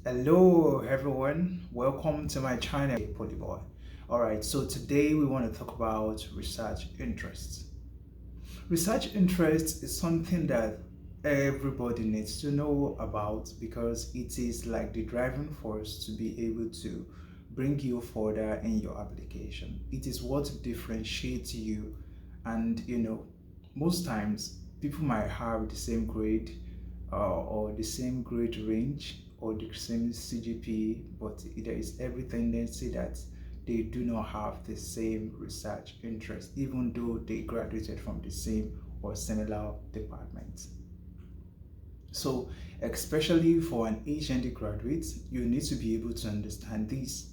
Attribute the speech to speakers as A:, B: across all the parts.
A: Hello everyone, welcome to my channel Polyboy. Alright, so today we want to talk about research interests. Research interest is something that everybody needs to know about because it is like the driving force to be able to bring you further in your application. It is what differentiates you, and most times people might have the same grade or the same grade range or the same CGPA, but there is every tendency that they do not have the same research interest, even though they graduated from the same or similar department. So, especially for an HND graduate, you need to be able to understand this.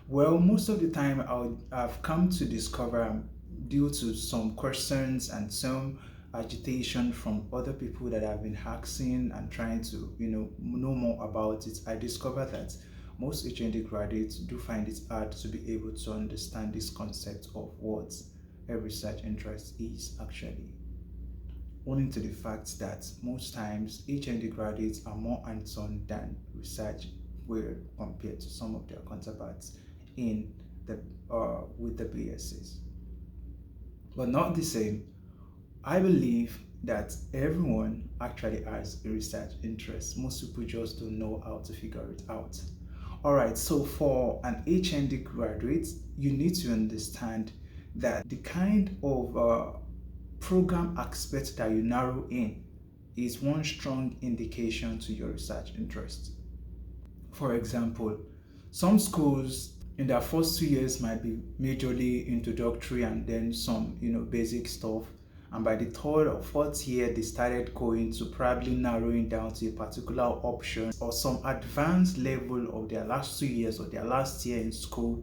A: Well, most of the time, I've come to discover, due to some questions and some agitation from other people that I've been asking and trying to, know more about it, I discovered that most HND graduates do find it hard to be able to understand this concept of what a research interest is actually. Owing to the fact that most times HND graduates are more hands-on than research were compared to some of their counterparts in the with the BScs. But not the same. I believe that everyone actually has a research interest. Most people just don't know how to figure it out. Alright, so for an HND graduate, you need to understand that the kind of program aspect that you narrow in is one strong indication to your research interest. For example, some schools in their first 2 years might be majorly introductory and then some basic stuff, and by the third or fourth year they started going to probably narrowing down to a particular option or some advanced level of their last 2 years or their last year in school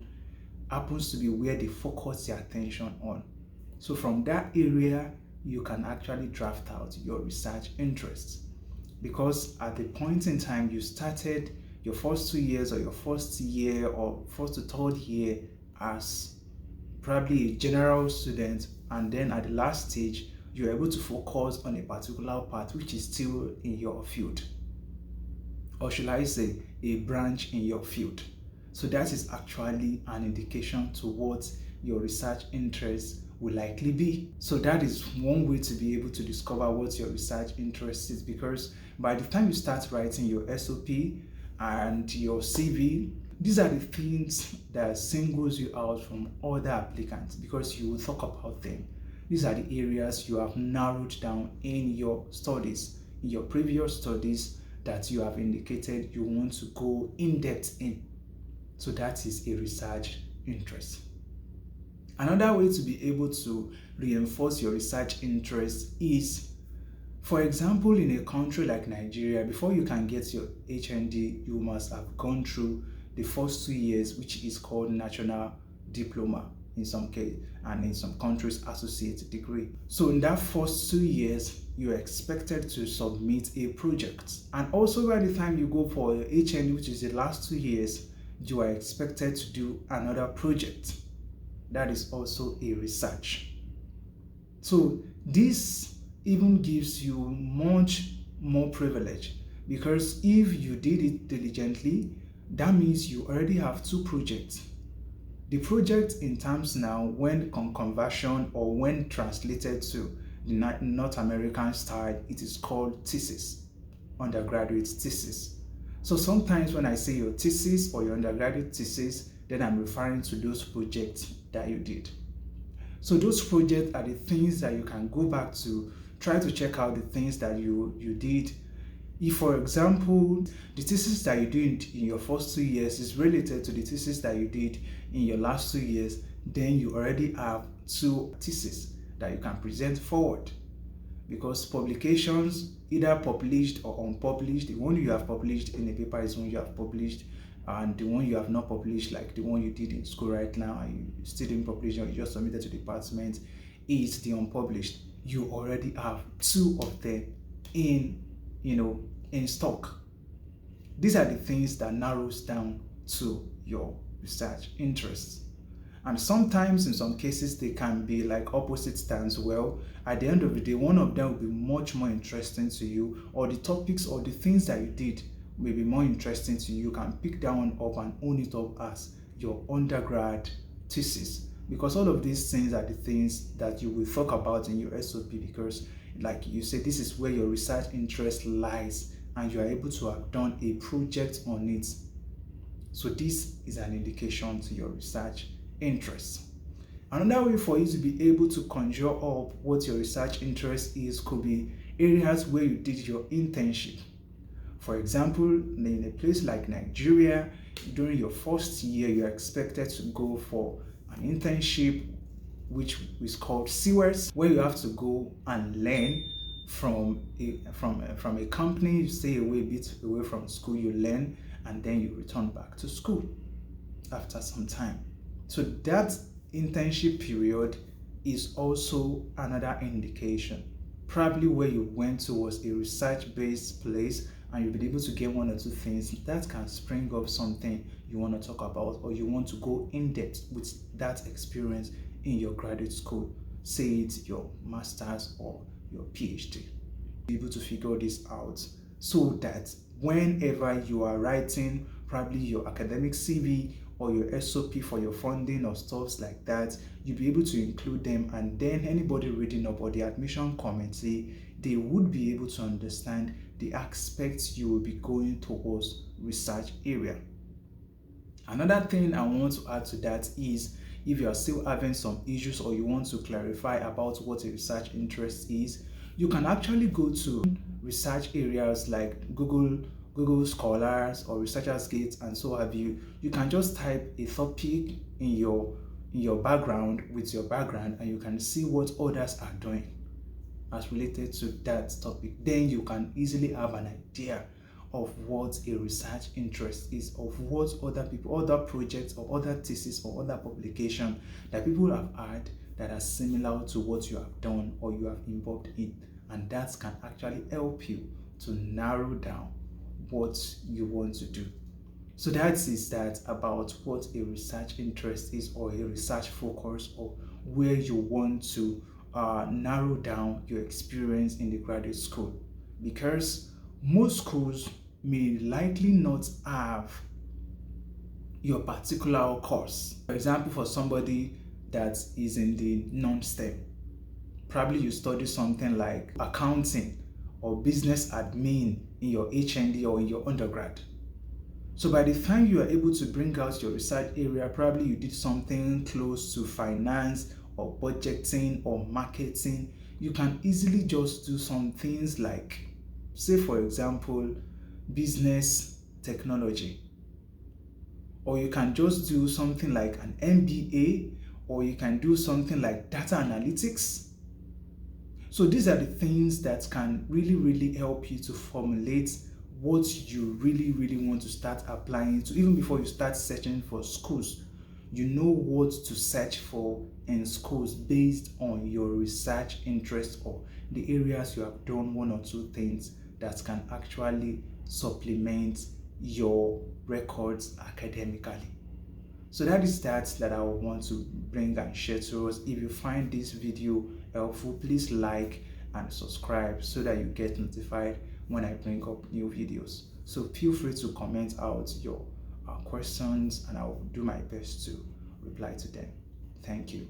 A: happens to be where they focus their attention on. So from that area you can actually draft out your research interests, because at the point in time you started your first 2 years or your first year or first to third year as probably a general student, and then at the last stage you're able to focus on a particular part which is still in your field, or should I say a branch in your field. So that is actually an indication to what your research interest will likely be. So that is one way to be able to discover what your research interest is, because by the time you start writing your SOP and your CV, these are the things that singles you out from other applicants because you will talk about them. These are the areas you have narrowed down in your studies, in your previous studies, that you have indicated you want to go in depth in. So that is a research interest. Another way to be able to reinforce your research interest is, for example, in a country like Nigeria, before you can get your HND, you must have gone through the first 2 years, which is called national diploma in some case, and in some countries associate degree. So in that first 2 years, you're expected to submit a project. And also by the time you go for your HND, which is the last 2 years, you are expected to do another project. That is also a research. So this even gives you much more privilege, because if you did it diligently, that means you already have two projects. The project in terms now, when conversion or when translated to the North American style, it is called thesis, undergraduate thesis. So sometimes when I say your thesis or your undergraduate thesis, then I'm referring to those projects that you did. So those projects are the things that you can go back to, try to check out the things that you did. If, for example, the thesis that you did in your first 2 years is related to the thesis that you did in your last 2 years, then you already have two theses that you can present forward. Because publications, either published or unpublished, the one you have published in a paper is one you have published, and the one you have not published, like the one you did in school right now and you still didn't publish or you just submitted to the department, is the unpublished. You already have two of them in stock. These are the things that narrows down to your research interests. And sometimes in some cases they can be like opposite stands. Well, at the end of the day, one of them will be much more interesting to you, or the topics or the things that you did may be more interesting to you, you can pick that one up and own it up as your undergrad thesis, because all of these things are the things that you will talk about in your SOP, because like you say, this is where your research interest lies and you are able to have done a project on it. So this is an indication to your research interest. Another way for you to be able to conjure up what your research interest is could be areas where you did your internship. For example, in a place like Nigeria, during your first year, you're expected to go for an internship, which is called CWES, where you have to go and learn from a company. You stay away a bit away from school, you learn, and then you return back to school after some time. So that internship period is also another indication. Probably where you went to was a research-based place and you'll be able to get one or two things that can spring up something you want to talk about, or you want to go in depth with that experience in your graduate school, say it's your master's or your PhD. Be able to figure this out so that whenever you are writing probably your academic CV or your SOP for your funding or stuff like that, you'll be able to include them, and then anybody reading up or the admission committee, they would be able to understand the aspects you will be going towards research area. Another thing I want to add to that is, if you are still having some issues or you want to clarify about what a research interest is, you can actually go to research areas like Google Scholars or ResearchersGate and so have you. You can just type a topic in your background with your background and you can see what others are doing as related to that topic. Then you can easily have an idea of what a research interest is, of what other people, other projects or other thesis or other publication that people have had that are similar to what you have done or you have involved in, and that can actually help you to narrow down what you want to do. So that is that about what a research interest is, or a research focus, or where you want to narrow down your experience in the graduate school, because most schools may likely not have your particular course. For example, for somebody that is in the non-STEM, probably you study something like accounting or business admin in your HND or in your undergrad. So by the time you are able to bring out your research area, probably you did something close to finance or budgeting or marketing. You can easily just do some things like, say for example, business technology, or you can just do something like an MBA, or you can do something like data analytics. So these are the things that can really help you to formulate what you really want to start applying to. Even before you start searching for schools, you know what to search for in schools based on your research interest or the areas you have done one or two things that can actually supplement your records academically. So that is that I want to bring and share to us. If you find this video helpful, please like and subscribe so that you get notified when I bring up new videos. So feel free to comment out your questions and I will do my best to reply to them. Thank you.